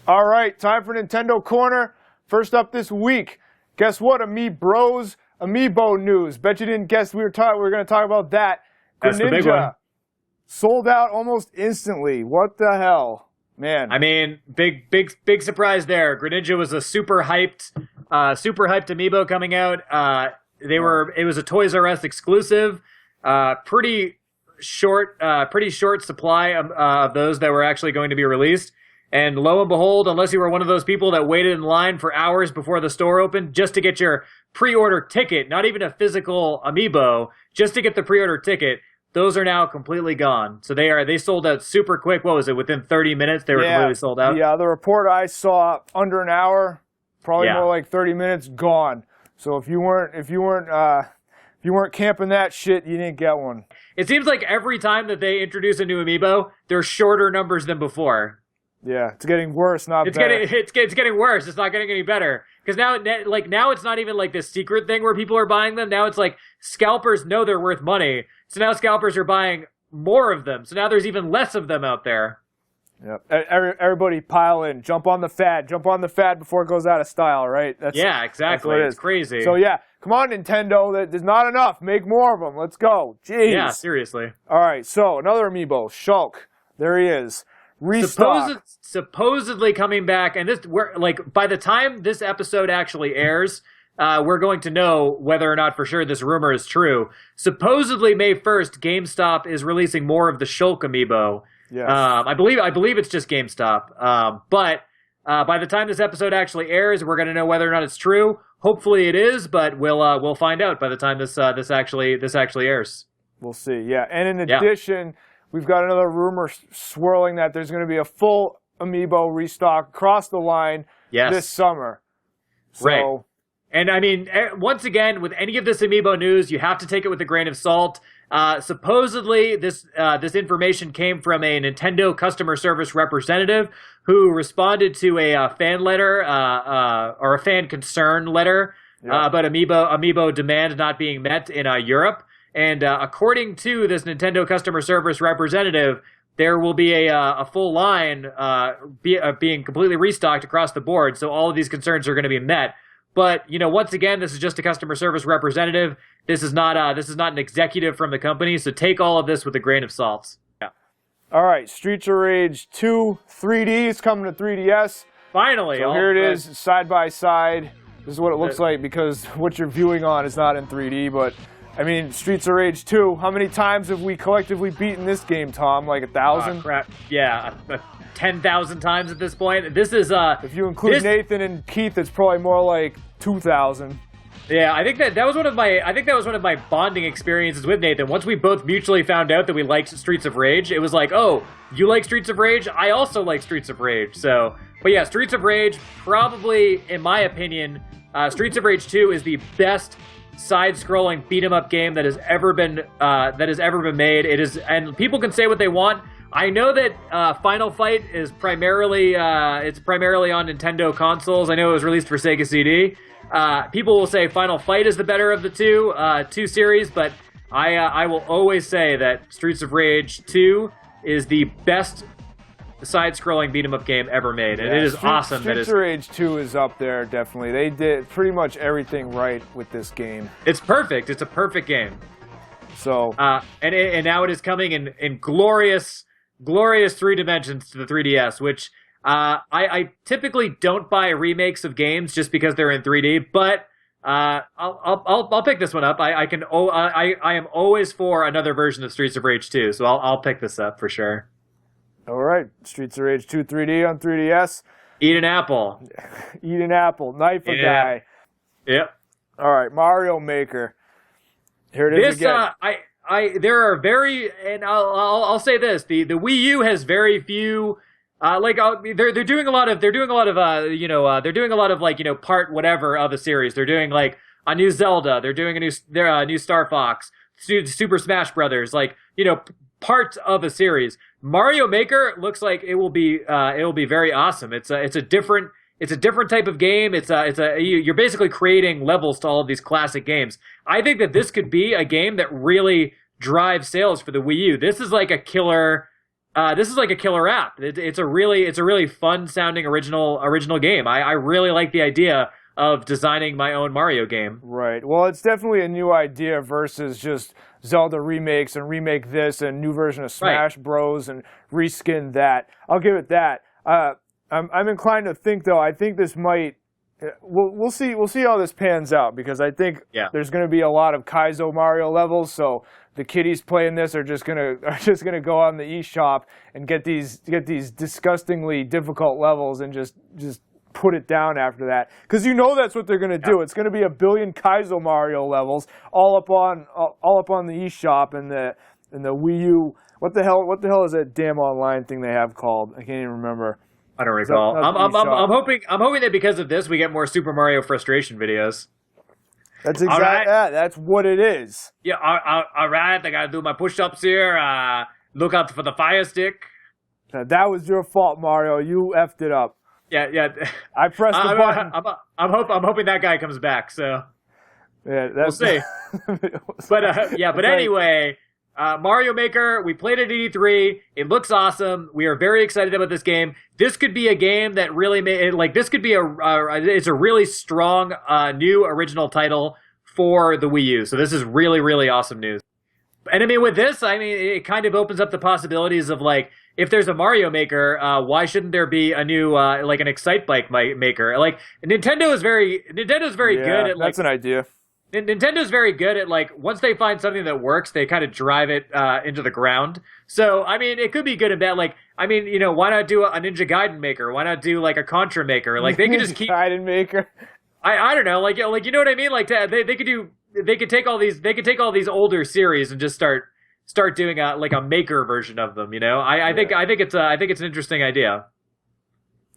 All right, time for Nintendo Corner. First up this week, guess what? Amiibo news. Bet you didn't guess we were going to talk about that. That's the big one. Sold out almost instantly. What the hell, man? I mean, big surprise there. Greninja was a super hyped Amiibo coming out. It was a Toys R Us exclusive. Pretty short supply of those that were actually going to be released. And lo and behold, unless you were one of those people that waited in line for hours before the store opened just to get your pre-order ticket, not even a physical Amiibo, just to get the pre-order ticket, those are now completely gone. So they sold out super quick. What was it? Within 30 minutes, they were completely sold out? Yeah, the report I saw, under an hour, probably more like 30 minutes, gone. So if you weren't camping that shit, you didn't get one. It seems like every time that they introduce a new Amiibo, they're shorter numbers than before. Yeah, it's getting worse, not better. It's getting worse. It's not getting any better. Because now it's not even like this secret thing where people are buying them. Now it's like scalpers know they're worth money. So now scalpers are buying more of them. So now there's even less of them out there. Yep. Everybody pile in. Jump on the fad before it goes out of style, right? Yeah, exactly. It's crazy. So yeah, come on, Nintendo. There's not enough. Make more of them. Let's go. Jeez. Yeah, seriously. All right, so another Amiibo, Shulk. There he is. Restock. Supposedly coming back, and by the time this episode actually airs, we're going to know whether or not for sure this rumor is true. Supposedly May 1st, GameStop is releasing more of the Shulk Amiibo. Yes. I believe it's just GameStop. But by the time this episode actually airs, we're going to know whether or not it's true. Hopefully it is, but we'll find out by the time this actually airs. We'll see. Yeah, and in addition, we've got another rumor swirling that there's going to be a full Amiibo restock across the line this summer. So, right. And I mean, once again, with any of this Amiibo news, you have to take it with a grain of salt. Supposedly, this information came from a Nintendo customer service representative who responded to a fan letter or a fan concern letter about Amiibo demand not being met in Europe. And according to this Nintendo customer service representative, there will be a full line being completely restocked across the board. So all of these concerns are going to be met. But once again, this is just a customer service representative. This is not an executive from the company. So take all of this with a grain of salt. Yeah. All right, Streets of Rage 2 3D is coming to 3DS. Finally. So here it is, side by side. This is what it looks like because what you're viewing on is not in 3D, but. I mean, Streets of Rage 2, how many times have we collectively beaten this game, Tom? Like 1,000? Crap. Yeah, 10,000 times at this point. This is if you include Nathan and Keith, it's probably more like 2,000. Yeah, I think that was one of my bonding experiences with Nathan. Once we both mutually found out that we liked Streets of Rage, it was like, "Oh, you like Streets of Rage? I also like Streets of Rage." So, but yeah, Streets of Rage probably, in my opinion, Streets of Rage 2 is the best side-scrolling beat-em-up game that has ever been made. It is, and people can say what they want. I know that Final Fight is primarily on Nintendo consoles. I know it was released for Sega CD. People will say Final Fight is the better of the two series, but I will always say that Streets of Rage 2 is the best side-scrolling beat-em-up game ever made, and it is awesome. Streets of Rage 2 is up there, definitely. They did pretty much everything right with this game. It's perfect. It's a perfect game. So, and now it is coming in glorious 3 dimensions to the 3DS, which I typically don't buy remakes of games just because they're in 3D, but I'll pick this one up. I am always for another version of Streets of Rage 2, so I'll pick this up for sure. All right, Streets of Rage 2 3D on 3DS. Eat an apple. Eat an apple. Knife a guy. Yep. All right, Mario Maker. Here it is again. There are and I'll say this: the Wii U has very few. They're doing a lot of part whatever of a series. They're doing like a new Zelda. They're doing a new Star Fox, Super Smash Brothers. Part of a series. Mario Maker looks like it will be very awesome. It's a different type of game. You're basically creating levels to all of these classic games. I think that this could be a game that really drives sales for the Wii U. This is like a killer this is like a killer app. It's a really fun sounding original game. I really like the idea of designing my own Mario game. Right. Well, it's definitely a new idea versus just Zelda remakes and remake this and new version of Smash Bros. And reskin that. I'll give it that. I'm inclined to think though. I think this might. We'll see. We'll see how this pans out because I think there's going to be a lot of Kaizo Mario levels. So the kiddies playing this are just gonna go on the eShop and get these disgustingly difficult levels and just put it down after that because that's what they're gonna do. It's gonna be a billion Kaizo Mario levels all up on the eShop and the Wii U. What the hell is that damn online thing they have called? I can't even remember. I don't recall. I'm hoping that because of this we get more Super Mario frustration videos. That's exactly that. That's what it is. Yeah, all right. I gotta do my push-ups here. Look out for the fire stick. That was your fault, Mario. You effed it up. Yeah. I pressed the button. I'm hoping that guy comes back. So we'll see. But anyway, Mario Maker. We played it at E3. It looks awesome. We are very excited about this game. This could be a game that really this could be it's a really strong new original title for the Wii U. So this is really, really awesome news. And I mean, with this, it kind of opens up the possibilities of if there's a Mario Maker, why shouldn't there be a new an Excite Bike maker? Nintendo is very good at that's an idea. Nintendo's very good at once they find something that works, they kind of drive it into the ground. So it could be good and bad. Why not do a Ninja Gaiden maker? Why not do a Contra maker? They could just keep Gaiden maker. I don't know, you know what I mean? They could take all these older series and just start doing a maker version of them. I think it's an interesting idea.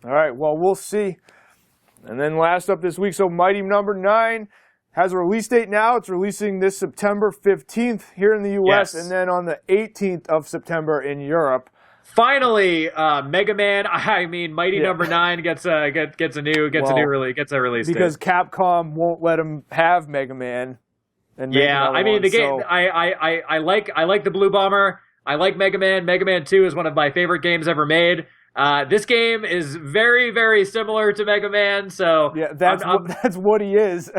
All right, well we'll see. And then last up this week, so Mighty Number 9 has a release date now. It's releasing this September 15th here in the U.S. and then on the 18th of September in Europe. Finally, Mega Man. Mighty Number 9 gets a release date because Capcom won't let them have Mega Man. And the game. I like the Blue Bomber. I like Mega Man. Mega Man 2 is one of my favorite games ever made. This game is very, very similar to Mega Man, so that's what he is.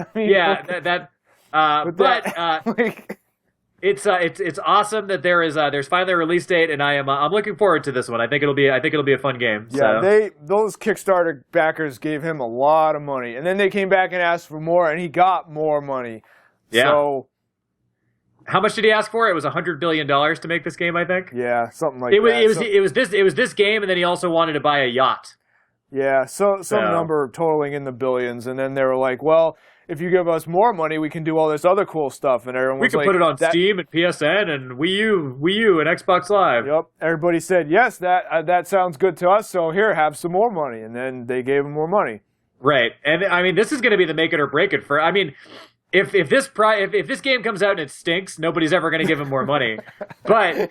It's awesome that there's finally a release date, and I'm looking forward to this one. I think it'll be a fun game. Those Kickstarter backers gave him a lot of money, and then they came back and asked for more, and he got more money. Yeah. So, how much did he ask for? It was $100 billion to make this game, I think. Yeah, something like that. It was this game, and then he also wanted to buy a yacht. Yeah, some number totaling in the billions, and then they were like, "Well, if you give us more money, we can do all this other cool stuff." And everyone was we can put it on Steam and PSN and Wii U and Xbox Live. Yep, everybody said yes. That sounds good to us. So here, have some more money, and then they gave him more money. Right, and this is going to be the make it or break it for. If this game comes out and it stinks, nobody's ever going to give him more money. But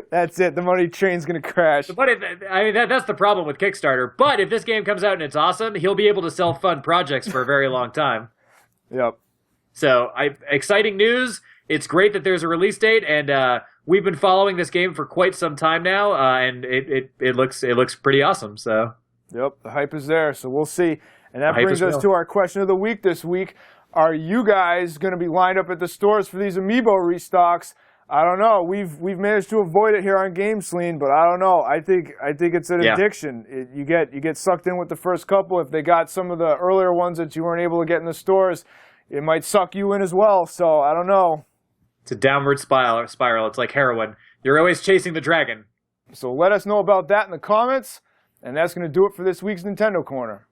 that's it. The money train's going to crash. But that's the problem with Kickstarter. But if this game comes out and it's awesome, he'll be able to self-fund projects for a very long time. Yep. So exciting news. It's great that there's a release date, and we've been following this game for quite some time now, and it looks pretty awesome. So. Yep, the hype is there. So we'll see. And that brings us to our question of the week this week. Are you guys going to be lined up at the stores for these Amiibo restocks? I don't know. We've managed to avoid it here on GameSlean, but I don't know. I think it's an addiction. You get sucked in with the first couple. If they got some of the earlier ones that you weren't able to get in the stores, it might suck you in as well. So I don't know. It's a downward spiral. It's like heroin. You're always chasing the dragon. So let us know about that in the comments. And that's going to do it for this week's Nintendo Corner.